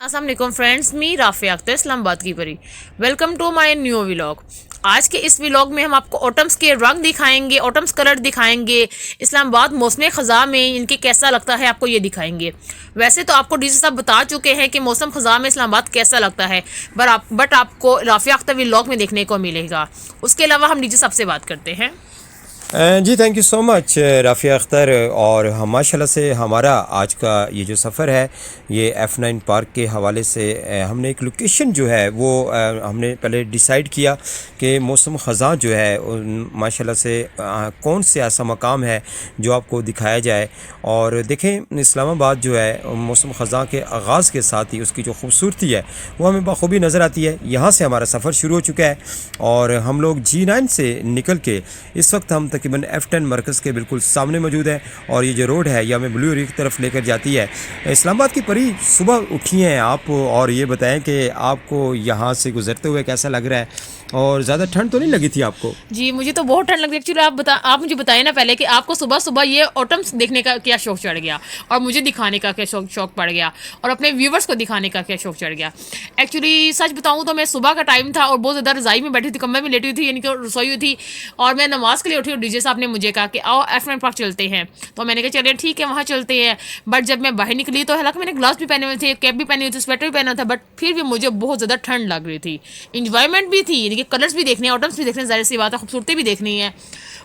अस्सलाम वालेकुम फ्रेंड्स, मी राफिया अख्तर इस्लामाबाद की परी। Welcome to my new vlog. आज के इस व्लॉग में हम आपको ऑटम्स के रंग दिखाएंगे, ऑटम्स कलर दिखाएंगे। इस्लामाबाद मौसम ख़ज़ा में इनके कैसा लगता है आपको ये दिखाएंगे। वैसे तो आपको डीसी साहब बता चुके हैं कि मौसम ख़ज़ा में इस्लामाबाद कैसा लगता है, बट आपको राफिया अख्तर व्लॉग में देखने को मिलेगा। उसके अलावा हम डीसी साहब से बात करते हैं। जी thank you so much Rafia Akhtar. और हम माशाल्लाह से हमारा आज का ये जो सफ़र है ये F9 पार्क के हवाले से हमने एक लोकेशन जो है वो हमने पहले डिसाइड किया कि मौसम ख़ज़ा जो है माशाल्लाह से कौन से ऐसा मकाम है जो आपको दिखाया जाए। और देखें इस्लामाबाद जो है मौसम ख़ज़ा के आगाज़ के साथ ही उसकी जो खूबसूरती है वो हमें बखूबी नज़र आती है। यहाँ से हमारा सफ़र शुरू हो चुका है और हम लोग G9 से निकल के इस वक्त हम तकरीबन F10 मरकज़ के बिल्कुल सामने मौजूद है। और ये जो रोड है ये हमें ब्लू एरिया की तरफ लेकर जाती है। इस्लामाबाद की परी सुबह उठी हैं आप और ये बताएं कि आपको यहाँ से गुजरते हुए कैसा लग रहा है और ज़्यादा ठंड तो नहीं लगी थी आपको? जी, मुझे तो बहुत ठंड लगी। एक्चुअली आप मुझे बताइए ना पहले कि आपको सुबह सुबह ये ऑटम्स देखने का क्या शौक चढ़ गया और मुझे दिखाने का क्या शौक पड़ गया और अपने व्यूवर्स को दिखाने का क्या शौक चढ़ गया। एक्चुअली सच बताऊं तो मैं सुबह का टाइम था और बहुत ज़्यादा रज़ाई में बैठी थी, कमरे में लेटी हुई थी, यानी कि रसोई हुई थी। और मैं नमाज़ के लिए उठी और डीजे साहब ने मुझे कहा कि आओ F9 पार्क चलते हैं। तो मैंने कहा चलिए ठीक है, वहाँ चलते हैं। बट जब मैं बाहर निकली तो हालांकि मैंने ग्लास भी पहने हुए थे, कैप भी पहनी हुई थी, स्वेटर भी पहना था, बट फिर भी मुझे बहुत ज़्यादा ठंड लग रही थी। इंजॉयमेंट भी थी, यानी कि कलर्स भी देखने, ऑटम्स भी देखने, जाहिर सी बात है, खूबसूरती भी देखनी है,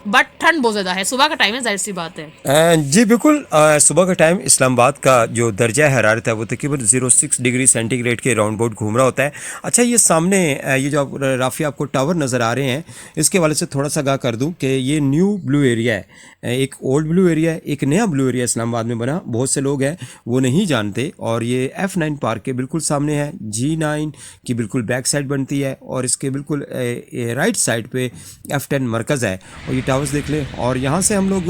बट ठंड बहुत ज़्यादा है। सुबह का टाइम है, जाहिर सी बात है। जी बिल्कुल। सुबह का टाइम इस्लामाबाद का जो दर्जा हरारत है वो तकरीबन 06 डिग्री सेंटीग्रेड के राउंड बोर्ड घूम रहा होता है। अच्छा, ये सामने ये जो राफ़िया आपको टावर नज़र आ रहे हैं इसके वाले से थोड़ा सा आगाह कर दूं कि ये न्यू ब्लू एरिया है। एक ओल्ड ब्लू एरिया है, एक नया ब्लू एरिया इस्लामाबाद में बना। बहुत से लोग हैं वो नहीं जानते। और ये F9 पार्क के बिल्कुल सामने है। G9 की बिल्कुल बैक साइड बनती है और इसके बिल्कुल राइट साइड पे F10 मरकज़ है। और ये टावर्स देख लें और यहाँ से हम लोग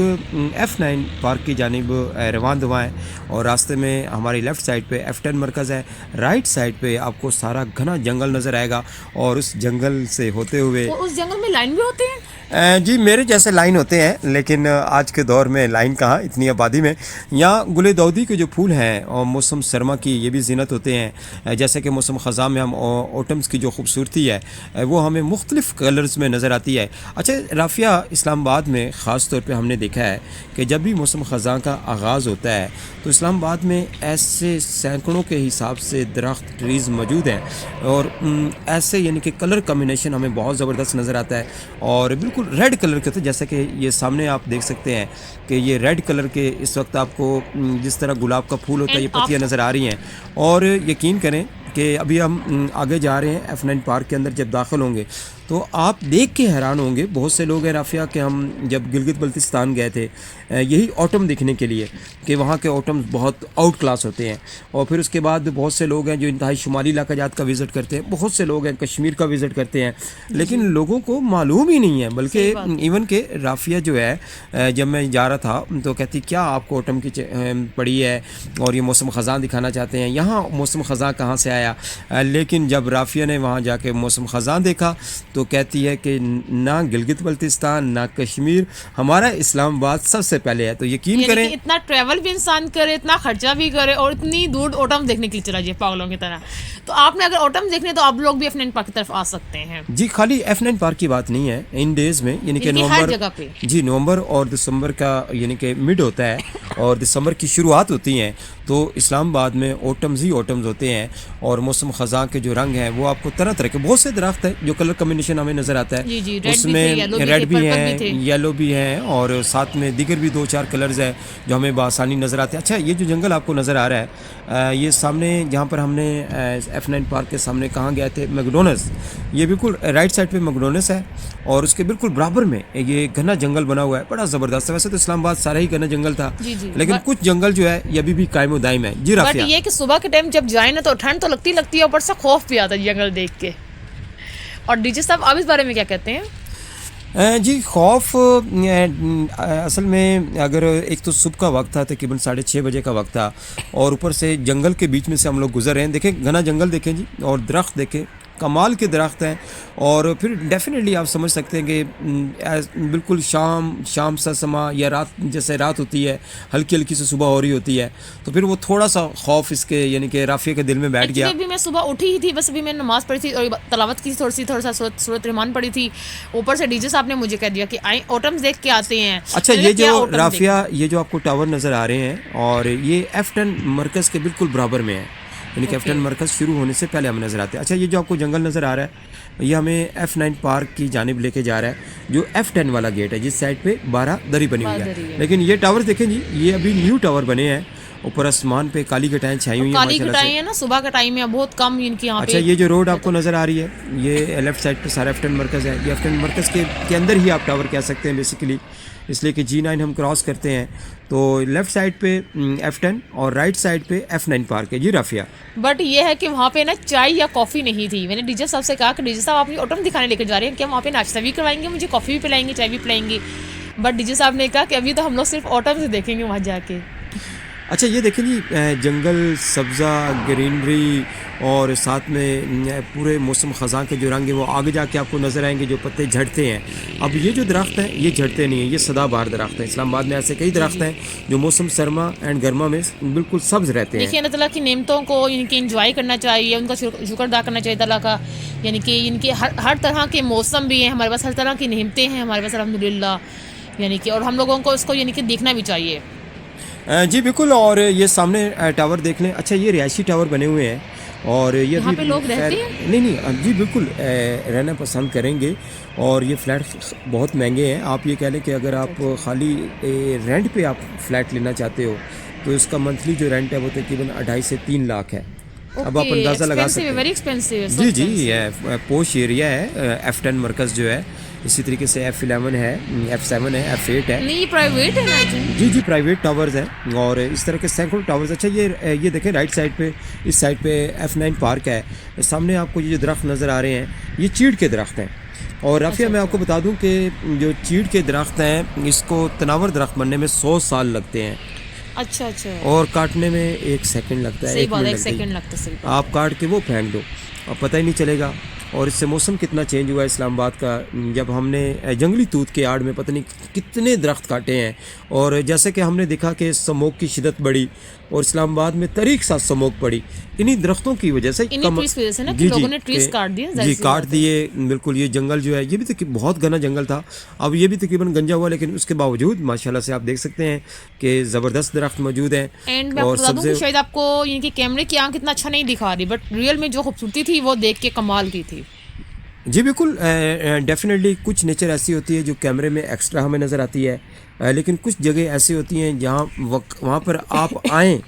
F9 पार्क की जानिब रवान दवा हैं। और रास्ते में हमारी लेफ़्ट साइड पे F10 मरकज़ है, राइट साइड पे आपको सारा घना जंगल नज़र आएगा। और उस जंगल से होते हुए उस जंगल में लाइन भी होते हैं? जी मेरे जैसे लाइन होते हैं, लेकिन आज के दौर में लाइन कहाँ, इतनी आबादी में। यहाँ गुले दाऊदी के जो फूल हैं और मौसम सरमा की ये भी ज़ीनत होते हैं। जैसे कि मौसम ख़ज़ा में हम ऑटम्स की जो खूबसूरती है वो हमें मुख्तलिफ़ कलर्स में नज़र आती है। अच्छा राफ़िया, इस्लामाबाद में ख़ास तौर पे हमने देखा है कि जब भी मौसम ख़ज़ा का आगाज़ होता है तो इस्लामाबाद में ऐसे सैकड़ों के हिसाब से दरख्त ट्रीज़ मौजूद हैं और ऐसे यानी कि कलर कम्बिनेशन हमें बहुत ज़बरदस्त नज़र आता है। और बिल्कुल रेड कलर के होते हैं, जैसे कि ये सामने आप देख सकते हैं कि ये रेड कलर के इस वक्त आपको जिस तरह गुलाब का फूल होता है ये पत्तियाँ नज़र आ रही हैं। और यकीन करें कि अभी हम आगे जा रहे हैं F9 पार्क के अंदर। जब दाखिल होंगे तो आप देख के हैरान होंगे। बहुत से लोग हैं राफ़िया कि हम जब गिलगित बल्तिस्तान गए थे यही ऑटम देखने के लिए कि वहाँ के ऑटम्स बहुत आउट क्लास होते हैं। और फिर उसके बाद बहुत से लोग हैं जो इंतहाई शुमाली इलाका जात का विज़िट करते हैं, बहुत से लोग हैं कश्मीर का विज़िट करते हैं, लेकिन लोगों को मालूम ही नहीं है। बल्कि इवन के राफ़िया जो है जब मैं जा रहा था तो कहती क्या आपको ऑटम की पड़ी है और ये मौसम ख़ज़ा दिखाना चाहते हैं, यहाँ मौसम ख़ज़ा कहाँ से आया। लेकिन जब राफ़िया ने वहाँ जाके मौसम ख़ज़ा देखा तो कहती है कि ना गिलगित बल्तिस्तान ना कश्मीर, हमारा इस्लामाबाद सबसे पहले है। तो यकीन करें इतना ट्रैवल भी इंसान करे, इतना खर्चा भी करे और इतनी दूर ऑटम देखने के लिए चला जाए पागलों की तरह। तो आपने अगर ऑटम देखने तो आप लोग भी F9 पार्क की तरफ आ सकते हैं। जी, खाली F9 पार्क की बात नहीं है। इन डेज़ में यानी कि नवंबर और दिसंबर का यानी कि मिड होता है और दिसंबर की शुरुआत होती हैं तो इस्लामाबाद में ऑटम्स ही ऑटम्स होते हैं। और मौसम ख़ज़ा के जो रंग हैं वो आपको तरह तरह के बहुत से दरख्त हैं जो कलर कम्बिनेशन हमें नज़र आता है। जी, उसमें रेड भी हैं, येलो भी हैं और साथ में दीगर भी 2-4 कलर्स हैं जो हमें बआसानी नज़र आते हैं। अच्छा, ये जो जंगल आपको नज़र आ रहा है ये सामने जहाँ पर हमने F9 पार्क के सामने कहाँ गए थे, मैकडोनल्ड्स, ये बिल्कुल राइट साइड पे मैकडोनल्ड्स है और उसके बिल्कुल बराबर में ये घना जंगल बना हुआ है, बड़ा ज़बरदस्त है। वैसे तो इस्लामाबाद सारा ही घना जंगल था, लेकिन कुछ जंगल जो है ये अभी भी कायम दायम है। जी राफ़िया, ये कि सुबह के टाइम जब जाए ना तो ठंड तो लगती है, ऊपर से खौफ भी आता है जंगल देख के। और डीजे साहब आप इस बारे में क्या कहते हैं? जी खौफ असल में अगर एक तो सुबह का वक्त था, तकरीबन 6:30 बजे का वक्त था और ऊपर से जंगल के बीच में से हम लोग गुजर रहे हैं। देखें घना जंगल देखें जी और दरख्त देखें, कमाल के दरख्त हैं। और फिर डेफिनेटली आप समझ सकते हैं कि बिल्कुल शाम सा समा या रात जैसे रात होती है, हल्की हल्की से सुबह हो रही होती है, तो फिर वो थोड़ा सा खौफ इसके यानी कि राफिया के दिल में बैठ गया। अभी मैं सुबह उठी ही थी, बस अभी मैंने नमाज़ पढ़ी थी और तलावत की थोड़ा सा सूरत रहमान पढ़ी थी। ऊपर से डीजे साहब ने मुझे कह दिया कि आए ऑटम्स देख के आते हैं। अच्छा, मैंने ये क्या जो ऑटम राफिया, ये जो आपको टावर नज़र आ रहे हैं, और ये F10 मरकज़ के बिल्कुल बराबर में है, यानी कि F10 मरकज़ शुरू होने से पहले हमें नज़र आते हैं। अच्छा, ये जो आपको जंगल नज़र आ रहा है, ये हमें F9 पार्क की जानिब लेके जा रहा है, जो F10 वाला गेट है, जिस साइड पे 12 दरी बनी हुई है। लेकिन ये टावर देखें जी, ये अभी न्यू टावर बने हैं, ऊपर आसमान पे काली घटाएं छाई हुई हैं काली माशाल्लाह घटाएं से। है ना, सुबह का टाइम है, बहुत कम इनकी यहाँ अच्छा, पे। ये जो रोड आपको नज़र आ रही है, ये लेफ़्ट साइड पे सारा F10 मरकज़ है। ये F10 मरकज़ के अंदर ही आप टावर कह सकते हैं बेसिकली, इसलिए कि G9 हम क्रॉस करते हैं तो लेफ़्ट साइड पे F10 और राइट साइड पे F9 पार्क है जी राफिया। बट ये है कि वहाँ पे ना चाय या कॉफ़ी नहीं थी। मैंने डीजे साहब से कहा कि डीजे साहब आप मुझे ऑटम दिखाने लेकर जा रहे हैं क्या, वहाँ पे नाश्ता भी करवाएंगे, मुझे कॉफ़ी भी पिलाएंगे, चाय भी पिलाएंगे। बट डीजे साहब ने कहा कि अभी तो हम लोग सिर्फ ऑटम से देखेंगे वहाँ जाके। अच्छा, ये देखें जी, जंगल, सब्ज़ा, ग्रीनरी, और साथ में पूरे मौसम ख़ज़ां के जो रंग है वो आगे जाके आपको नज़र आएंगे, जो पत्ते झड़ते हैं। अब ये जो दरख्त हैं ये झड़ते नहीं हैं, ये सदाबहार दरख्त हैं। इस्लामाबाद में ऐसे कई दरख्त हैं जो मौसम सरमा एंड गर्मा में बिल्कुल सब्ज़ रहते हैं। देखिए, अल्लाह ताला की नेमतों को इनकी इंजॉय करना चाहिए, उनका शुक्र अदा करना चाहिए ताला का। यानी कि इनके हर तरह के मौसम भी हैं हमारे पास, हर तरह की नेमतें हैं हमारे पास अल्हम्दुलिल्लाह। यानी कि और हम लोगों को इसको यानी कि देखना भी चाहिए। जी बिल्कुल। और ये सामने टावर देख लें। अच्छा, ये रिहायशी टावर बने हुए हैं, और ये यहाँ अभी पे लोग रहते खैर हैं? नहीं जी बिल्कुल रहना पसंद करेंगे। और ये फ्लैट बहुत महंगे हैं। आप ये कह लें कि अगर आप खाली रेंट पे आप फ्लैट लेना चाहते हो तो इसका मंथली जो रेंट है वो तकरीबन 2.5 से 3 लाख है। अब आप अंदाज़ा लगा सकते हैं। वेरी एक्सपेंसिव जी जी, ये पोश एरिया है। F10 मरकज़ जो है, इसी तरीके से F11 है, F7 है, F8 है। नहीं, प्राइवेट है ना जी। जी प्राइवेट टावर्स हैं, और इस तरह के सैकड़ों टावर्स। अच्छा, ये देखें राइट साइड पे, इस साइड पे F9 पार्क है। सामने आपको ये जो दरख्त नज़र आ रहे हैं ये चीड़ के दरख्त हैं। और राफिया, मैं आपको बता दूं कि जो चीड़ के दरख्त हैं इसको तनावर दरख्त बनने में 100 साल लगते हैं। अच्छा अच्छा। और काटने में 1 सेकंड लगता है, सही 1 बात है, मिनट 1 लगता है। सेकंड लगता है, सही बात। आप काट के वो फेंक दो, अब पता ही नहीं चलेगा। और इससे मौसम कितना चेंज हुआ है इस्लामाबाद का, जब हमने जंगली तूत के आड़ में पता नहीं कितने दरख्त काटे हैं। और जैसे कि हमने देखा कि स्मोक की शिदत बढ़ी और इस्लामाबाद में तरीक साथ स्मोक पड़ी, इन्हीं दरख्तों की वजह से। इन्हीं ट्रीज की वजह से ना कि लोगों ने ट्रीज काट दिए, जी जाहिर सी काट बात है। दिए बिल्कुल। ये जंगल जो है ये भी तो बहुत घना जंगल था, अब ये भी तकरीबन गंजा हुआ, लेकिन उसके बावजूद माशाल्लाह से आप देख सकते हैं कि ज़बरदस्त दरख्त मौजूद हैं। एंड मैं आपको बता दूं कि शायद आपको इनकी कैमरे की आंख इतना अच्छा नहीं दिखा रही, बट रियल में जो खूबसूरती थी वो देख के कमाल की थी। जी बिल्कुल। डेफिनेटली कुछ नेचर ऐसी होती है जो कैमरे में एक्स्ट्रा हमें नज़र आती है, लेकिन कुछ जगह ऐसी होती हैं जहाँ वहाँ पर आप आएँ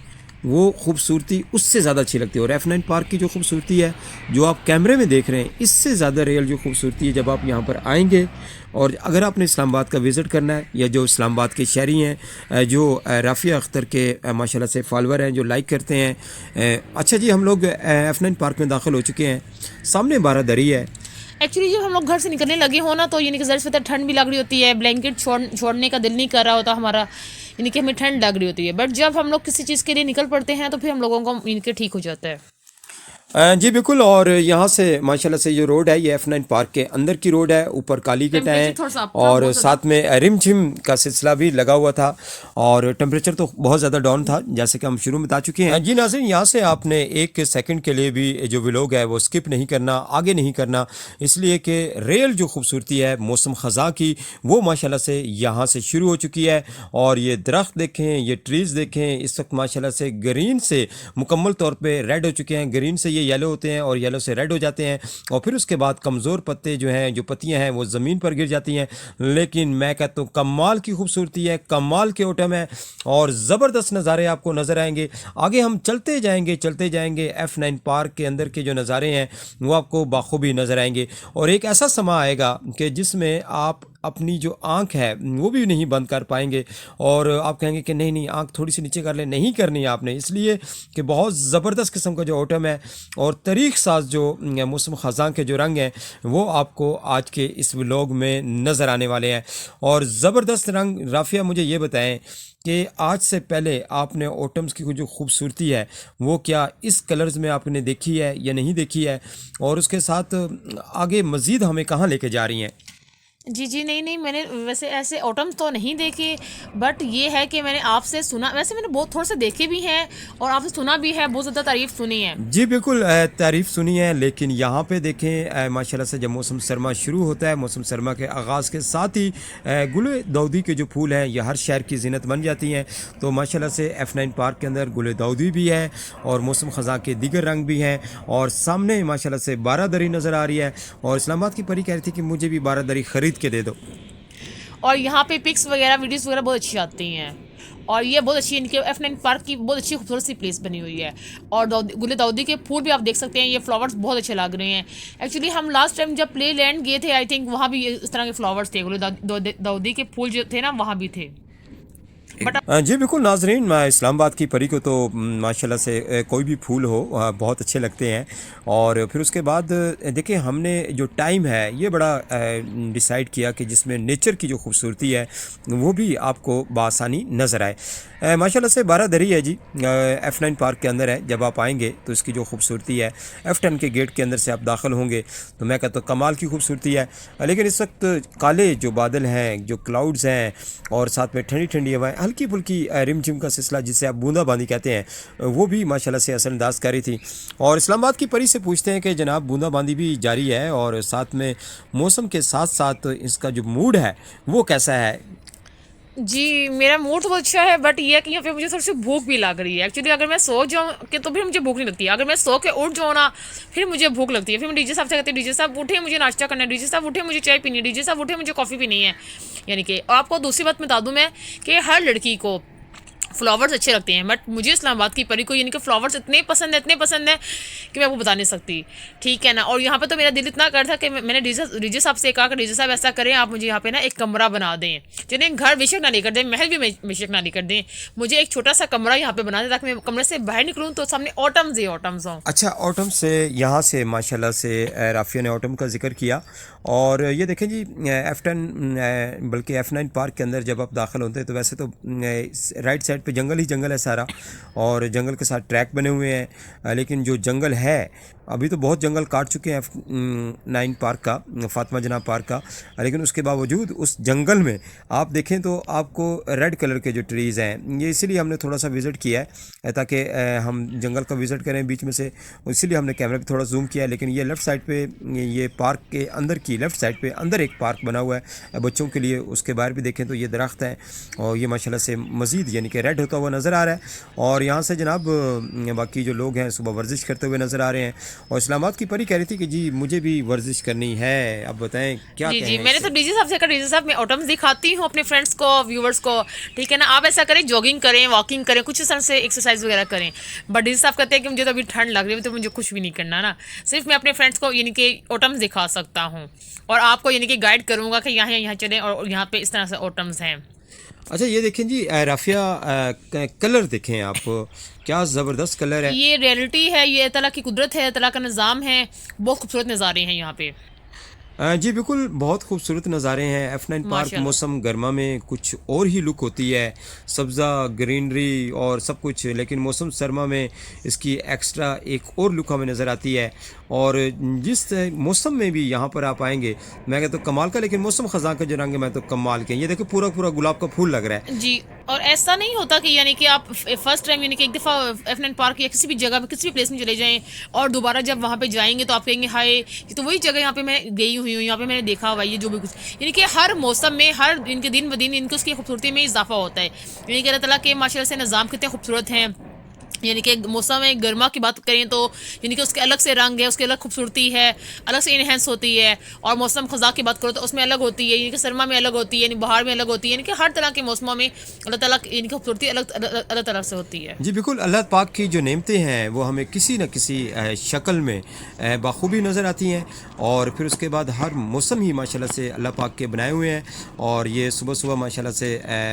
वो खूबसूरती उससे ज़्यादा अच्छी लगती है। और F9 पार्क की जो खूबसूरती है जो आप कैमरे में देख रहे हैं, इससे ज़्यादा रियल जो खूबसूरती है जब आप यहाँ पर आएंगे। और अगर आपने इस्लामाबाद का विज़िट करना है, या जो इस्लामाबाद के शहरी हैं जो राफिया अख्तर के माशाल्लाह से फॉलोअर हैं, जो लाइक करते हैं। अच्छा जी, हम लोग F9 पार्क में दाखिल हो चुके हैं। सामने 12 दरी है। एक्चुअली जब हम लोग घर से निकलने लगे हो ना, तो यानी कि ज़रा ठंड भी लग रही होती है, ब्लैंकेट छोड़ने का दिल नहीं कर रहा होता हमारा, यानी कि हमें ठंड लग रही होती है। बट जब हम लोग किसी चीज़ के लिए निकल पड़ते हैं तो फिर हम लोगों को इनके ठीक हो जाता है। जी बिल्कुल। और यहाँ से माशाल्लाह से जो रोड है ये F9 पार्क के अंदर की रोड है, ऊपर काली घटा है, और साथ में रिमझिम का सिलसिला भी लगा हुआ था। और टेम्परेचर तो बहुत ज़्यादा डाउन था, जैसे कि हम शुरू में बता चुके हैं। जी नाज़रीन, यहाँ से आपने 1 सेकंड के लिए भी जो व्लॉग है वो स्किप नहीं करना, आगे नहीं करना, इसलिए कि रियल जो खूबसूरती है मौसम ख़ज़ा की वो माशाल्लाह से यहाँ से शुरू हो चुकी है। और ये दरख्त देखें, ये ट्रीज़ देखें, इस वक्त माशाल्लाह से ग्रीन से मुकम्मल तौर पर रेड हो चुके हैं। ग्रीन से ये येलो होते हैं और येलो से रेड हो जाते हैं, और फिर उसके बाद कमज़ोर पत्ते जो हैं, जो पत्तियां हैं वो ज़मीन पर गिर जाती हैं। लेकिन मैं कहता हूँ कमाल की खूबसूरती है, कमाल के ओटम है, और ज़बरदस्त नज़ारे आपको नज़र आएंगे। आगे हम चलते जाएंगे F9 पार्क के अंदर के जो नज़ारे हैं वो आपको बाखूबी नज़र आएंगे। और एक ऐसा समा आएगा कि जिसमें आप अपनी जो आँख है वो भी नहीं बंद कर पाएंगे और आप कहेंगे कि नहीं नहीं आँख थोड़ी सी नीचे कर ले, नहीं करनी है आपने, इसलिए कि बहुत ज़बरदस्त किस्म का जो ऑटम है और तरीक़ साज जो मौसम ख़ज़ां के जो रंग हैं वो आपको आज के इस व्लॉग में नज़र आने वाले हैं। और ज़बरदस्त रंग। राफिया मुझे ये बताएं कि आज से पहले आपने ऑटम्स की जो खूबसूरती है वो क्या इस कलर्स में आपने देखी है या नहीं देखी है, और उसके साथ आगे मज़ीद हमें कहाँ लेके जा रही हैं? जी, जी, नहीं, नहीं, मैंने वैसे ऐसे ऑटम तो नहीं देखे, बट ये है कि मैंने आपसे सुना, वैसे मैंने बहुत थोड़े से देखे भी हैं और आपसे सुना भी है, बहुत ज़्यादा तारीफ़ सुनी है। जी बिल्कुल, तारीफ़ सुनी है, लेकिन यहाँ पे देखें माशाल्लाह से जब मौसम सरमा शुरू होता है, मौसम सरमा के आगाज़ के साथ ही गुल दाउदी के जो फूल हैं ये हर शहर की ज़ीनत बन जाती हैं। तो माशाल्लाह से F9 पार्क के अंदर गुल दाउदी भी है और मौसम ख़ज़ां के दीगर रंग भी हैं, और सामने माशाल्लाह से बारादरी नज़र आ रही है। और इस्लामाबाद की परी कह रही थी कि मुझे भी बारादरी ख़रीद के दे दो। और यहाँ पे पिक्स वगैरह, वीडियोस वगैरह बहुत अच्छी आती हैं, और ये बहुत अच्छी इनके F9 पार्क की बहुत अच्छी खूबसूरत सी प्लेस बनी हुई है। और गुल दाउदी के फूल भी आप देख सकते हैं, ये फ्लावर्स बहुत अच्छे लग रहे हैं। एक्चुअली हम लास्ट टाइम जब प्ले लैंड गए थे, आई थिंक वहाँ भी इस तरह के फ्लावर्स थे, गुल दाउदी के फूल जो थे ना वहाँ भी थे। जी बिल्कुल नाजरीन, इस्लामाबाद की परी को तो माशाल्लाह से कोई भी फूल हो बहुत अच्छे लगते हैं। और फिर उसके बाद देखिए हमने जो टाइम है ये बड़ा डिसाइड किया कि जिसमें नेचर की जो खूबसूरती है वो भी आपको बआसानी नज़र आए। माशाल्लाह से बारादरी है जी, F9 पार्क के अंदर है। जब आप आएंगे तो इसकी जो खूबसूरती है, F10 के गेट के अंदर से आप दाखिल होंगे तो मैं कहता हूँ कमाल की खूबसूरती है। लेकिन इस वक्त काले जो बादल हैं, जो क्लाउड्स हैं, और साथ में ठंडी ठंडी हवाएं, हल्की फुल्की रिमझिम का सिलसिला जिसे आप बूंदाबांदी कहते हैं, वो भी माशाल्लाह से असरअंदाज कर रही थी। और इस्लामाबाद की परी से पूछते हैं कि जनाब बूंदाबांदी भी जारी है और साथ में मौसम के साथ साथ इसका जो मूड है वो कैसा है? जी, मेरा मूड तो बहुत अच्छा है, बट ये है कि यहाँ पे मुझे थोड़ी सी भूख भी लग रही है। एक्चुअली अगर मैं सो जाऊँ कि तो फिर मुझे भूख नहीं लगती है, अगर मैं सो के उठ जाऊँ ना फिर मुझे भूख लगती है। फिर मैं डीजे साहब से कहती हूँ, डीजे साहब उठे मुझे नाश्ता करना है, डीजे साहब उठे मुझे चाय पीनी है, डीजे साहब उठे मुझे कॉफ़ी पीनी है। यानी कि आपको दूसरी बात बता दूँ मैं कि हर लड़की को फ्लावर्स अच्छे लगते हैं, बट मुझे इस्लामाबाद की परी को यानी कि फ्लावर्स इतने पसंद है, इतने पसंद है कि मैं आपको बता नहीं सकती, ठीक है ना। और यहाँ पे तो मेरा दिल इतना कर था कि मैंने डीजे साहब से कहा कि डीजे साहब ऐसा करें, आप मुझे यहाँ पे ना एक कमरा बना दें, चलिए घर बेशक ना लेकर दें, महल भी बेशक ना लेकर दें, मुझे एक छोटा सा कमरा यहाँ पे बना दें ताकि मैं कमरे से बाहर निकलूँ तो सामने ऑटम्स ही ऑटम्स हों। अच्छा, ऑटम से यहाँ से माशाल्लाह से राफिया ने ऑटम का जिक्र किया। और ये देखें जी, F10 बल्कि F9 पार्क के अंदर जब आप दाखिल होते हैं तो वैसे तो राइट साइड पे जंगल ही जंगल है सारा, और जंगल के साथ ट्रैक बने हुए हैं। लेकिन जो जंगल है अभी तो बहुत जंगल काट चुके हैं F9 पार्क का, फातिमा जनाब पार्क का, लेकिन उसके बावजूद उस जंगल में आप देखें तो आपको रेड कलर के जो ट्रीज़ हैं, ये इसीलिए हमने थोड़ा सा विज़िट किया है ताकि हम जंगल का विज़िट करें बीच में से, इसीलिए हमने कैमरा पे थोड़ा जूम किया है। लेकिन ये लेफ़्ट साइड पे, ये पार्क के अंदर की लेफ़्ट साइड पे अंदर एक पार्क बना हुआ है बच्चों के लिए, उसके बाहर भी देखें तो ये दरख्त हैं और ये माशाल्लाह से मज़ीद यानी कि रेड होता हुआ नज़र आ रहा है। और यहाँ से जनाब बाकी जो लोग हैं सुबह वर्जिश करते हुए नज़र आ रहे हैं। और इस्लामाबाद की परी कह रही थी कि जी मुझे भी वर्जिश करनी है, अब बताएं क्या जी, कहें जी, मैंने इससे? तो डीजे साहब से कहा, डीजे साहब मैं ऑटम्स दिखाती हूँ अपने फ्रेंड्स को, व्यूवर्स को, ठीक है ना। आप ऐसा करें, जॉगिंग करें, वॉकिंग करें, कुछ इस तरह से एक्सरसाइज वगैरह करें। बट डीजे साहब कहते हैं कि मुझे तो अभी ठंड लग रही है, तो मुझे कुछ भी नहीं करना ना, सिर्फ मैं अपने फ्रेंड्स को यानी कि ऑटम्स दिखा सकता हूँ और आपको यानी कि गाइड करूँगा कि यहाँ यहाँ चलें और यहाँ पे इस तरह से ऑटम्स हैं। अच्छा ये देखें जी, राफिया कलर देखें आप, क्या ज़बरदस्त कलर है। ये रियलिटी है, ये अल्लाह की कुदरत है, अल्लाह का निज़ाम है, बहुत खूबसूरत नज़ारे हैं यहाँ पे। जी बिल्कुल, बहुत खूबसूरत नज़ारे हैं। F9 पार्क माशाल्लाह। मौसम गर्मा में कुछ और ही लुक होती है, सब्ज़ा ग्रीनरी और सब कुछ, लेकिन मौसम सरमा में इसकी एक्स्ट्रा एक और लुक हमें नज़र आती है। और जिस मौसम में भी यहाँ पर आप आएंगे मैं कहता हूँ कमाल का, लेकिन मौसम ख़ज़ां का जो रंग है मैं तो कमाल के, ये देखो पूरा पूरा गुलाब का फूल लग रहा है। जी, और ऐसा नहीं होता कि यानी कि आप फर्स्ट टाइम यानी कि एक दफ़ा F9 पार्क या किसी भी जगह पे किसी भी प्लेस में चले जाएं और दोबारा जब वहाँ पे जाएंगे तो आप कहेंगे हाय ये तो वही जगह, यहाँ पे मैं गई हुई हूँ, यहाँ पे मैंने देखा हुआ ये जो भी कुछ, यानी कि हर मौसम में हर इनके दिन ब दिन इनकी उसकी खूबसूरती में इजाफा होता है। यानी कि अल्लाह ताला के माशाल्लाह से निज़ाम कितने खूबसूरत हैं, यानी कि मौसम में गर्मा की बात करें तो यानी कि उसके अलग से रंग है, उसकी अलग खूबसूरती है, अलग से इनहेंस होती है। और मौसम ख़ज़ा की बात करो तो उसमें अलग होती है, यानी कि सरमा में अलग होती है, यानी बहार में अलग होती है, यानी कि हर तरह के मौसमों में अल्लाह ताला की यानी कि खूबसूरती अलग अलग तरह से होती है। जी बिल्कुल, अल्लाह पाक की जो नेमतें हैं वो हमें किसी न किसी शक्ल में बाखूबी नज़र आती हैं। और फिर उसके बाद हर मौसम ही माशाल्लाह से अल्लाह पाक के बनाए हुए हैं। और ये सुबह सुबह माशाल्लाह से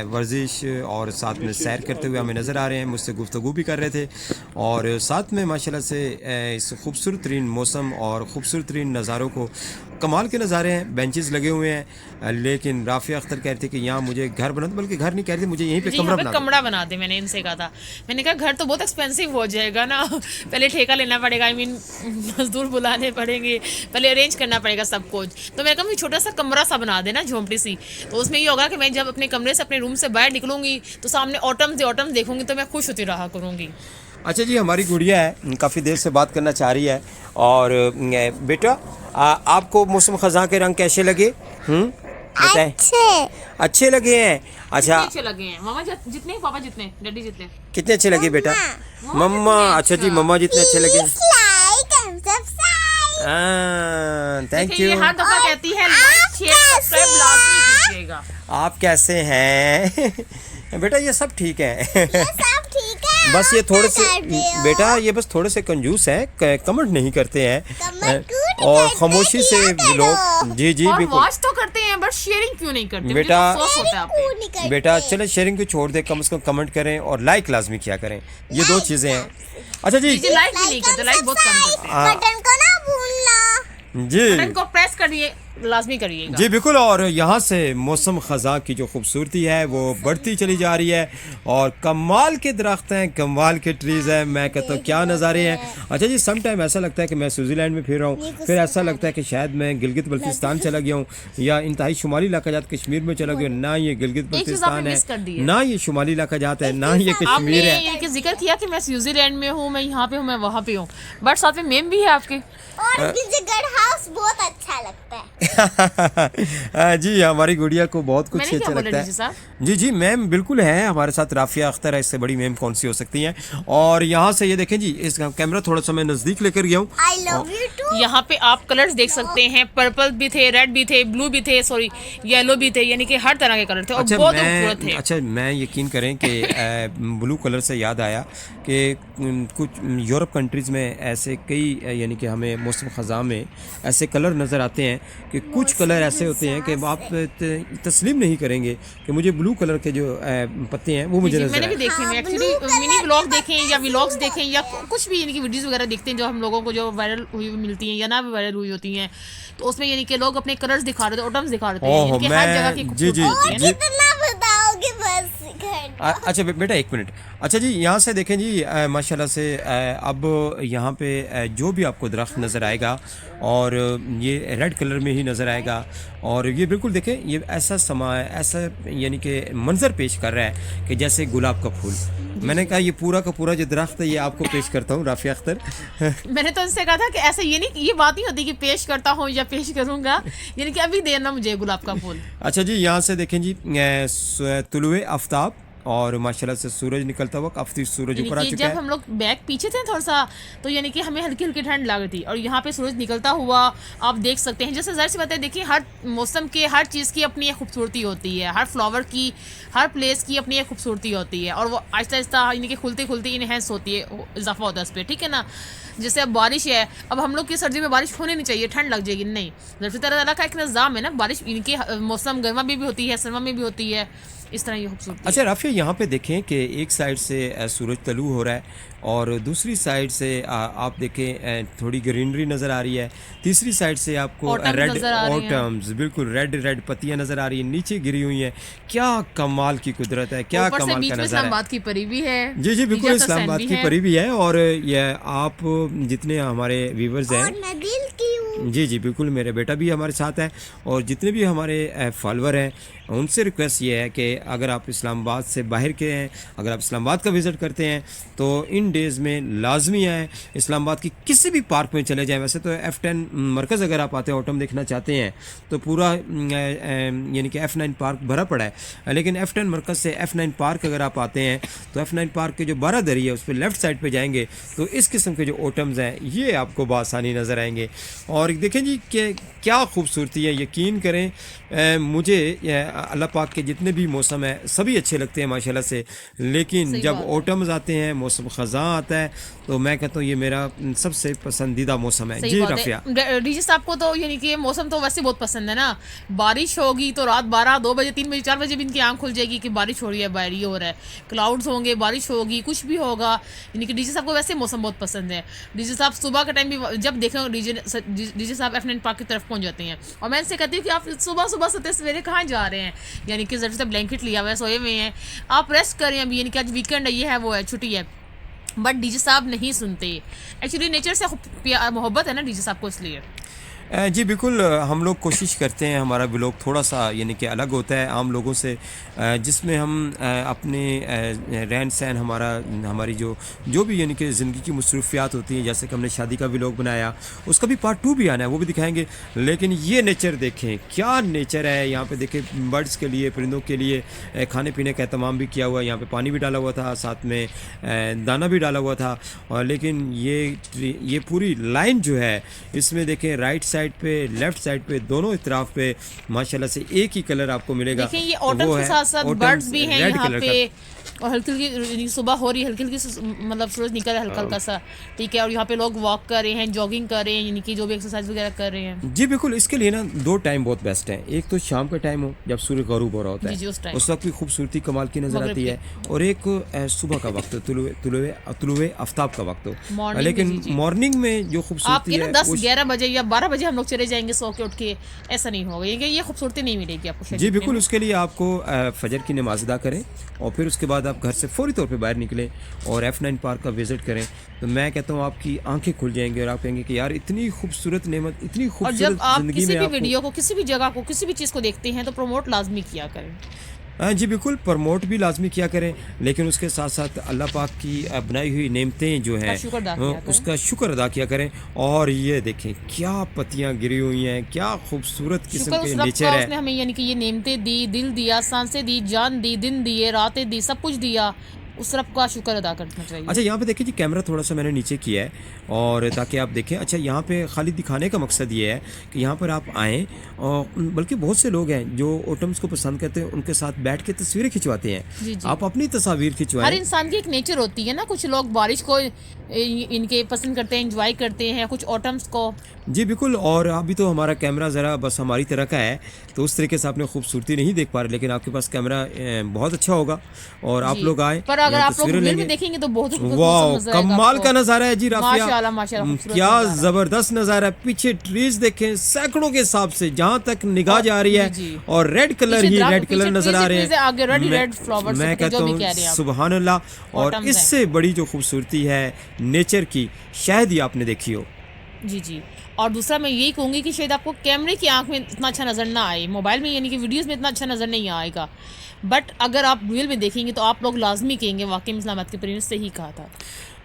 वर्जिश और साथ में सैर करते हुए हमें नज़र आ रहे हैं, मुझसे गुफ्तगू भी कर रहे थे। और साथ में माशाल्लाह से इस खूबसूरत तरीन मौसम और ख़ूबसूरत तरीन नज़ारों को कमाल के नज़ारे हैं, बेंचेस लगे हुए हैं। लेकिन राफ़िया अख्तर कह रही थी कि यहाँ मुझे घर बना दो, बल्कि घर नहीं कह रही थी, मुझे यहीं पे जी, कमरा यहाँ पे बना दो। कमरा बना दे, मैंने इनसे कहा था। मैंने कहा घर तो बहुत एक्सपेंसिव हो जाएगा ना, पहले ठेका लेना पड़ेगा, आई मीन मजदूर बुलाने पड़ेंगे, पहले अरेंज करना पड़ेगा सब कुछ। तो मैंने कहा मुझे छोटा सा कमरा सा बना देना, झोंपड़ी सी। तो उसमें ये होगा कि मैं जब अपने कमरे से अपने रूम से बाहर निकलूंगी तो सामने ऑटम्स देखूंगी तो मैं खुश होती रहा करूंगी। अच्छा जी, हमारी गुड़िया है, काफ़ी देर से बात करना चाह रही है। और बेटा, आपको मौसम ख़ज़ां के रंग कैसे लगे? बताएं। अच्छे लगे हैं। अच्छा, कितने अच्छे लगे हैं मामा, जितने पापा जितने डैडी जितने। कितने अच्छे लगे बेटा? मम्मा, अच्छा जी, मम्मा जितने अच्छे लगे। थैंक देखिए, ये यू। हर दफा कहती है लाइक शेयर सब्सक्राइब लाजमी कीजिएगा। आप कैसे हैं? बेटा ये सब ठीक है। बस ये थोड़े से, बेटा ये बस थोड़े से कंजूस हैं, कमेंट नहीं करते हैं और खामोशी से लोग। जी जी और बिल्कुल वॉच तो करते हैं बट शेयरिंग क्यों नहीं करते? मुझे तो बेटा। अफसोस होता है आप पे। बेटा चलो शेयरिंग को छोड़ दे, कम से कम कमेंट करें और लाइक लाजमी किया करें, ये दो चीज़ें हैं। अच्छा जी, जी लाइक भी नहीं करते, लाइक बहुत कम करते हैं। बटन को ना भूलना। जी बटन को प्रेस करिए, लाजमी करिएगा। जी बिल्कुल। और यहाँ से मौसम ख़ज़ां की जो खूबसूरती है वो बढ़ती चली जा रही है और कमाल के दरख्त हैं, कमाल के ट्रीज़ हैं। मैं कहता हूँ क्या नज़ारे हैं। अच्छा जी, सम टाइम ऐसा लगता है कि मैं स्विट्ज़रलैंड में फिर रहा हूँ, फिर ऐसा लगता है कि शायद मैं गिलगित बल्तिस्तान चला गया हूँ या इंतहाई शुमाली इलाका जात कश्मीर में चला गया। ना ये गिलगित बल्तिस्तान मिस कर दी है, है। ना ये शुमाली इलाका जात है, ना ये आपने कश्मीर है। ये जिक्र किया कि मैं स्विट्जरलैंड में हूँ, मैं यहाँ पे हूँ, मैं वहाँ पे हूँ, बट साथ में मेम भी है आपके। और मुझे गढ़ हाउस बहुत अच्छा लगता है। जी, हमारी गुड़िया को बहुत कुछ मैंने क्या अच्छा बोला लगता डीजे साहब? है। जी जी मैम बिल्कुल है, हमारे साथ राफिया अख्तर है, इससे बड़ी मैम कौन सी हो सकती हैं। और यहाँ से ये देखें जी, इस कैमरा थोड़ा सा मैं नज़दीक लेकर गया हूँ। I love you too. यहाँ पे आप कलर्स देख सकते हैं, पर्पल भी थे, रेड भी थे, ब्लू भी थे, सॉरी येलो भी थे, यानी कि हर तरह के कलर थे और बहुत खूबसूरत थे। अच्छा मैं यकीन करें कि ब्लू कलर से याद आया कि कुछ यूरोप कंट्रीज़ में ऐसे कई यानी कि हमें मौसम ख़ज़ां में ऐसे कलर नज़र आते हैं कि कुछ कलर ऐसे होते हैं कि आप तस्लीम नहीं करेंगे कि मुझे ब्लू कलर के जो पत्ते हैं वो मुझे जी, नज़र मैंने भी आए। देखे हैं हाँ, actually, blue mini colour vlog के देखें या व्लॉग्स देखें या कुछ भी यानी कि वीडियोस वगैरह देखते हैं जो हम लोगों को जो वायरल हुई मिलती हैं या ना भी वायरल हुई होती हैं, तो उसमें यानी कि लोग अपने कलर्स दिखा रहे थे, ऑटम्स दिखा रहे थे, ओह, यानी कि हर जगह की मैं जी जी खूबसूरती है। जी कितना बताओगे बस घर। अच्छा बेटा एक मिनट। अच्छा जी, यहाँ से देखें जी, माशाल्लाह से अब यहाँ पे जो भी आपको दरख्त नज़र आएगा और ये रेड कलर में ही नज़र आएगा और ये बिल्कुल देखें, ये ऐसा समा ऐसा यानी कि मंजर पेश कर रहा है कि जैसे गुलाब का फूल। मैंने कहा ये पूरा का पूरा जो दरख्त है ये आपको पेश करता हूँ राफिया अख्तर। मैंने तो उनसे कहा था कि ऐसे ये नहीं, ये बात नहीं होती कि पेश करता हूँ या पेश करूँगा, यानी कि अभी देना मुझे गुलाब का फूल। अच्छा जी, यहाँ से देखें जी, तुलुए आफ्ताब और माशाल्लाह से सूरज निकलता हुआ, काफ़ी सूरज ऊपर आ यानी कि चुका जब है। हम लोग बैक पीछे थे थोड़ा सा, तो यानी कि हमें हल्की हल्की ठंड लग रही थी और यहाँ पे सूरज निकलता हुआ आप देख सकते हैं। जैसे ज़ाहिर सी बात है, देखिए हर मौसम के हर चीज़ की अपनी एक खूबसूरती होती है, हर फ्लावर की, हर प्लेस की अपनी एक खूबसूरती होती है और वो आहिस्ता आहिस्ता यानी कि खुलते खुलते इनहेंस होती है, इजाफा होता है उस पर, ठीक है ना। जैसे अब बारिश है, अब हम लोग की सर्दी में बारिश होनी नहीं चाहिए, ठंड लग जाएगी, नहीं, जैसे तरह का एक निज़ाम है ना, बारिश इनके मौसम गर्मा में भी होती है, सरमा में भी होती है, इस तरह ये खूबसूरती। अच्छा राफिया, यहाँ पे देखें कि एक साइड से सूरज तलू हो रहा है और दूसरी साइड से आप देखें थोड़ी ग्रीनरी नज़र आ रही है, तीसरी साइड से आपको Autumns रेड नज़र आ रही हैं। ऑटम्स, बिल्कुल रेड रेड पत्तियाँ नज़र आ रही हैं, नीचे गिरी हुई हैं। क्या कमाल की कुदरत है, क्या ऊपर से कमाल बीच का में नज़ारा है। इस्लामाबाद की परी भी है। जी जी बिल्कुल, इजाज़त हुसैन इस्लामाबाद भी की है। परी भी है। और ये आप जितने हमारे व्यूवर्स हैं, और नदील की जी जी बिल्कुल, मेरे बेटा भी हमारे साथ है और जितने भी हमारे फॉलोअर हैं उनसे रिक्वेस्ट ये है कि अगर आप इस्लामाबाद से बाहर के हैं, अगर आप इस्लामाबाद का विज़िट करते हैं तो इन डेज़ में लाजमी आएँ, इस्लामाबाद की किसी भी पार्क में चले जाएँ। वैसे तो F10 मरकज़ अगर आप आते हैं ऑटम देखना चाहते हैं तो पूरा यानी कि F9 पार्क भरा पड़ा है, लेकिन F10 मरकज़ से F9 पार्क अगर आप आते हैं तो F9 पार्क के जो 12 दरी है उस पर लेफ़्ट साइड पे जाएंगे तो इस किस्म के जो ओटम्स हैं ये आपको बआसानी नज़र आएंगे। और देखें जी कि क्या खूबसूरती है, यकीन करें मुझे अल्लाह पाक के जितने भी मौसम है सभी अच्छे लगते हैं माशाल्लाह से, लेकिन जब ओटम्स आते हैं, मौसम ख़ज़ां आता है तो मैं कहता हूँ ये मेरा सबसे पसंदीदा मौसम है। जी रफ़िया, डीजे साहब को तो यानी कि ये मौसम तो वैसे बहुत पसंद है ना। बारिश होगी तो रात 12, 2 बजे, 3 बजे, 4 बजे भी इनकी आंख खुल जाएगी कि बारिश हो रही है, बाहर ये हो रहा है, क्लाउड्स होंगे, बारिश होगी, कुछ भी होगा। यानी कि डीजे साहब को वैसे मौसम बहुत पसंद है। डीजे साहब सुबह के टाइम भी जब देखें डीजे साहब F9 पार्क की तरफ पहुंच जाते हैं और मैं इनसे कहती हूँ कि आप सुबह सुबह सोते सवेरे कहाँ जा रहे हैं, यानी कि जब से ब्लैंकेट लिया हुआ है, सोए हुए हैं, आप रेस्ट करें अभी, यानी कि आज वीकेंड है, ये है, वो है, छुट्टी है। बट डीजे साहब नहीं सुनते। एक्चुअली नेचर से मोहब्बत है ना डीजे साहब को, इसलिए। जी बिल्कुल, हम लोग कोशिश करते हैं हमारा ब्लॉग थोड़ा सा यानी कि अलग होता है आम लोगों से, जिसमें हम अपने रहन सहन हमारी जो भी यानी कि ज़िंदगी की मसरूफियात होती हैं, जैसे कि हमने शादी का ब्लॉग बनाया, उसका भी पार्ट 2 भी आना है, वो भी दिखाएंगे। लेकिन ये नेचर देखें, क्या नेचर है यहाँ पे, देखें बर्ड्स के लिए, परिंदों के लिए खाने पीने का एहतमाम भी किया हुआ है, यहाँ पे पानी भी डाला हुआ था, साथ में दाना भी डाला हुआ था। और लेकिन ये पूरी लाइन जो है इसमें देखें राइट साइड पे, लेफ्ट साइड पे, दोनों तरफ पे माशाल्लाह से एक ही कलर आपको मिलेगा। देखिए ये ऑटम के साथ साथ बर्ड्स भी हैं यहाँ पे, और हल्की हल्की सुबह हो रही है, हल्की हल्की मतलब सूरज निकल रहा है हल्का हल्का सा, ठीक है। और यहाँ पे लोग वॉक कर रहे हैं, जॉगिंग कर रहे हैं, यानी कि जो भी एक्सरसाइज वगैरह कर रहे हैं। जी बिल्कुल, इसके लिए ना 2 टाइम बहुत बेस्ट है। एक तो शाम का टाइम हो जब सूर्य गरूब हो रहा होता है, उस वक्त भी खूबसूरती कमाल की नजर आती है, और एक सुबह का वक्त, तुलुए आफ्ताब का वक्त हो। लेकिन मॉर्निंग में जो खूबसूरती है 10-11 बजे या 12 बजे हम लोग चले जाएंगे सो के उठ के, ऐसा नहीं होगा, ये खूबसूरती नहीं मिलेगी आपको। जी बिल्कुल, उसके लिए आपको फजर की नमाज अदा करें और फिर उसके बाद आप घर से फौरी तौर पे बाहर निकलें और F9 पार्क का विजिट करें, तो मैं कहता हूँ आपकी आंखें खुल जाएंगी और आप कहेंगे कि यार इतनी खूबसूरत नेमत, इतनी खूबसूरत जब आप जिंदगी किसी में भी वीडियो को, किसी भी जगह को, किसी भी चीज़ को देखते हैं तो प्रमोट लाजमी किया करें। जी बिल्कुल, प्रमोट भी लाजमी किया करें, लेकिन उसके साथ साथ अल्लाह पाक की बनाई हुई नेमतें जो हैं उसका शुक्र अदा किया करें। और ये देखें क्या पत्तियां गिरी हुई हैं, क्या खूबसूरत किस्म के नेचर है। उसने हमें यानी कि ये नेमतें दी, दिल दिया, सांसें दी, जान दी, दिन दिए, रातें दी, सब कुछ दिया, उस रब का शुक्र अदा करना चाहिए। अच्छा, यहाँ पे देखिए जी, कैमरा थोड़ा सा मैंने नीचे किया है और ताकि आप देखें। अच्छा, यहाँ पे खाली दिखाने का मकसद ये है कि यहाँ पर आप आएँ, और बल्कि बहुत से लोग हैं जो ओटम्स को पसंद करते हैं, उनके साथ बैठ के तस्वीरें खिंचवाते हैं। जी जी। आप अपनी तस्वीर खिंचवाएं। हर इंसान की एक नेचर होती है ना, कुछ लोग बारिश को इनके पसंद करते हैं, एंजॉय करते हैं, कुछ ऑटम्स को। जी बिल्कुल, और अभी तो हमारा कैमरा ज़रा बस हमारी तरह का है तो उस तरीके से आपने खूबसूरती नहीं देख पा रहे, लेकिन आपके पास कैमरा बहुत अच्छा होगा और आप लोग आए, पर अगर आप लोग रील में देखेंगे तो बहुत वाह कमाल का नज़ारा है जी राफिया, माशाल्लाह, क्या ज़बरदस्त नज़ारा है। पीछे ट्रीज देखें सैकड़ों के हिसाब से जहाँ तक निगाह जा रही है, और रेड कलर ही रेड कलर नजर आ रहे हैं। मैं कहता हूँ सुभान अल्लाह। और इससे बड़ी जो खूबसूरती है नेचर की, शायद ही आपने देखी हो। जी जी। और दूसरा मैं यही कहूँगी कि शायद आपको कैमरे की आंख में इतना अच्छा नज़र ना आए, मोबाइल में यानी कि वीडियोस में इतना अच्छा नज़र नहीं आएगा, बट अगर आप रियल में देखेंगे तो आप लोग लाजमी कहेंगे वाकई में इस्लामाबाद के परी ने सही कहा था।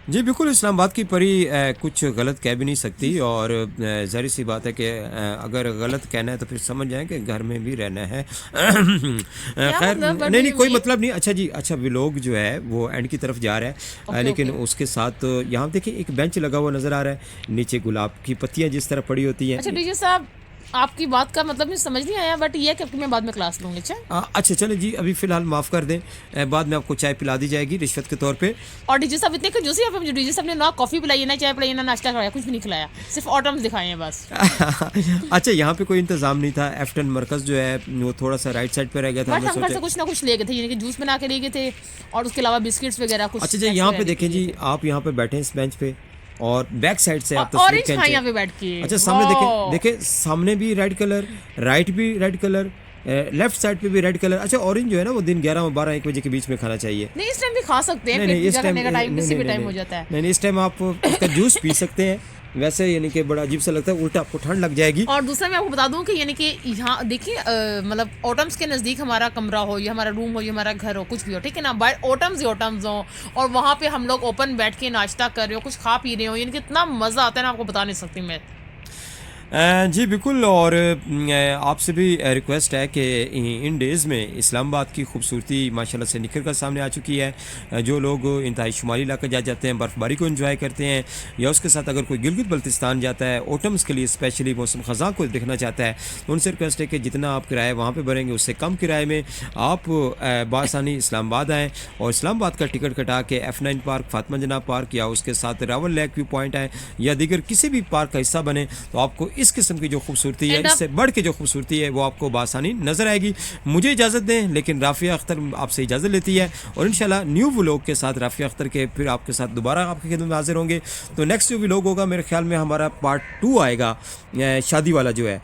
जी बिल्कुल, इस्लामाबाद की परी कुछ गलत कह भी नहीं सकती, और ज़ाहिर सी बात है कि अगर गलत कहना है तो फिर समझ जाएं कि घर में भी रहना है। खैर नहीं कोई मतलब नहीं। अच्छा जी, अच्छा व्लॉग जो है वो एंड की तरफ जा रहा है, लेकिन उसके साथ यहाँ देखिए एक बेंच लगा हुआ नज़र आ रहा है, नीचे गुलाब की पत्तियाँ जिस तरह पड़ी होती हैं। अच्छा डीजे साहब, आपकी बात का मतलब मुझे समझ नहीं आया, बट ये है कि मैं बाद में क्लास लूँगी। अच्छा चले जी, अभी फ़िलहाल माफ़ कर दें, बाद में आपको चाय पिला दी जाएगी रिश्वत के तौर पे। और डीजे साहब इतने कंजूसी हैं, मुझे डीजे साहब ने ना कॉफ़ी पिलाई है, ना चाय पिलाई है, ना नाश्ता कराया, कुछ भी नहीं खिलाया, सिर्फ ऑटम्स दिखाए हैं बस। अच्छा, यहाँ पे कोई इंतजाम नहीं था। F10 मरकज़ जो है वो थोड़ा सा राइट साइड पे रह गया था। हम घर से कुछ ना कुछ ले गए थे, यानी कि जूस बना के ले गए थे, और उसके अलावा बिस्किट्स वगैरह कुछ। अच्छा जी, यहाँ पे देखें जी, आप यहाँ पे बैठे इस बेंच पे और बैक साइड से आप ऑरेंज खाएं यहाँ पे बैठ के। अच्छा, सामने देखें सामने भी रेड कलर, राइट भी रेड कलर, लेफ्ट साइड पे भी रेड कलर। अच्छा, ऑरेंज जो है ना वो दिन 11 और 12 1 बजे के बीच में खाना चाहिए। नहीं, इस टाइम भी खा सकते हैं, नहीं, इस टाइम किसी भी टाइम हो जाता है। नहीं, इस टाइम आप उसका जूस पी सकते हैं, वैसे यानी कि बड़ा अजीब सा लगता है, उल्टा आपको ठंड लग जाएगी। और दूसरा मैं आपको बता दूं कि यानी कि यहाँ देखिए मतलब ऑटम्स के नज़दीक हमारा कमरा हो या हमारा रूम हो या हमारा घर हो, कुछ भी हो, ठीक है ना, बट ऑटम्स ही ऑटम्स हो और वहाँ पे हम लोग ओपन बैठ के नाश्ता कर रहे हो, कुछ खा पी रहे हो, यानी कि इतना मज़ा आता है ना, आपको बता नहीं सकती मैं। जी बिल्कुल। और आपसे भी रिक्वेस्ट है कि इन डेज़ में इस्लामाबाद की खूबसूरती माशाल्लाह से निखर कर सामने आ चुकी है। जो लोग इंतहाई शुमाली इलाके जा जाते हैं, बर्फ़बारी को एंजॉय करते हैं, या उसके साथ अगर कोई गिलगित बल्तिस्तान जाता है ओटम्स के लिए स्पेशली मौसम ख़ज़ां को देखना चाहता है, तो उनसे रिक्वेस्ट है कि जितना आप किराया वहाँ पर भरेंगे उससे कम किराए में आप बासानी इस्लामाबाद आएँ और इस्लामाबाद का टिकट कटा के F9 पार्क, फातिमा जनाब पार्क या उसके साथ रावल लेक व्यू पॉइंट है या दीगर किसी भी पार्क का हिस्सा बने, तो आपको इस किस्म की जो खूबसूरती है, इससे बढ़ के जो खूबसूरती है वो आपको बासानी नजर आएगी। मुझे इजाज़त दें, लेकिन राफिया अख्तर आपसे इजाज़त लेती है और इंशाल्लाह न्यू व्लॉग के साथ राफिया अख्तर के फिर आपके साथ दोबारा आपकी खिदमत में हाजिर होंगे। तो नेक्स्ट जो व्लॉग होगा मेरे ख्याल में हमारा पार्ट 2 आएगा, शादी वाला जो है।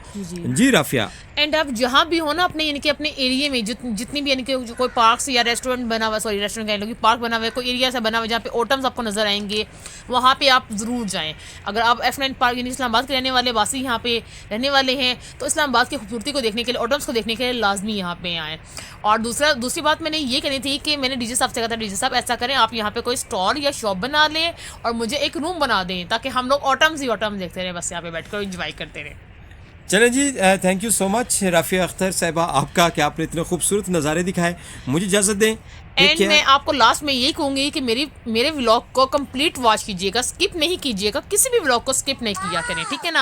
जी राफिया। एंड आप जहाँ भी हो ना अपने यानी कि अपने एरिया में जितनी भी यानी कि जो कोई पार्क या रेस्टोरेंट बना हुआ, सॉरी रेस्टोरेंट कह लो, पार्क बना हुआ है, कोई एरिया से बना हुआ है जहाँ पे ओटम्स आपको नजर आएंगे, वहाँ पे आप ज़रूर जाएं। अगर आप F9 पार्क यानी इस्लामाबाद के रहने वाले वासी यहाँ पे रहने वाले हैं तो इस्लामाबाद की खूबसूरती को देखने के लिए, ओटम्स को देखने के लिए लाजमी यहाँ पे आएँ। और दूसरी बात मैंने ये कहनी थी कि मैंने डीजे साहब से कहा था, डीजे साहब ऐसा करें आप यहाँ पे कोई स्टॉल या शॉप बना लें और मुझे एक रूम बना दें ताकि हम लोग ओटम्स ही ओटम्स देखते रहें, बस यहाँ पे बैठ कर इंजॉय करते रहें। चलें जी, thank you so much Rafia Akhtar साहिबा आपका कि आपने इतने खूबसूरत नज़ारे दिखाए। मुझे इजाज़त दें। एंड मैं आपको लास्ट में यही कहूँगी कि मेरे व्लॉग को कंप्लीट वॉच कीजिएगा, स्किप नहीं कीजिएगा, किसी भी व्लॉग को स्किप नहीं किया करें, ठीक है ना।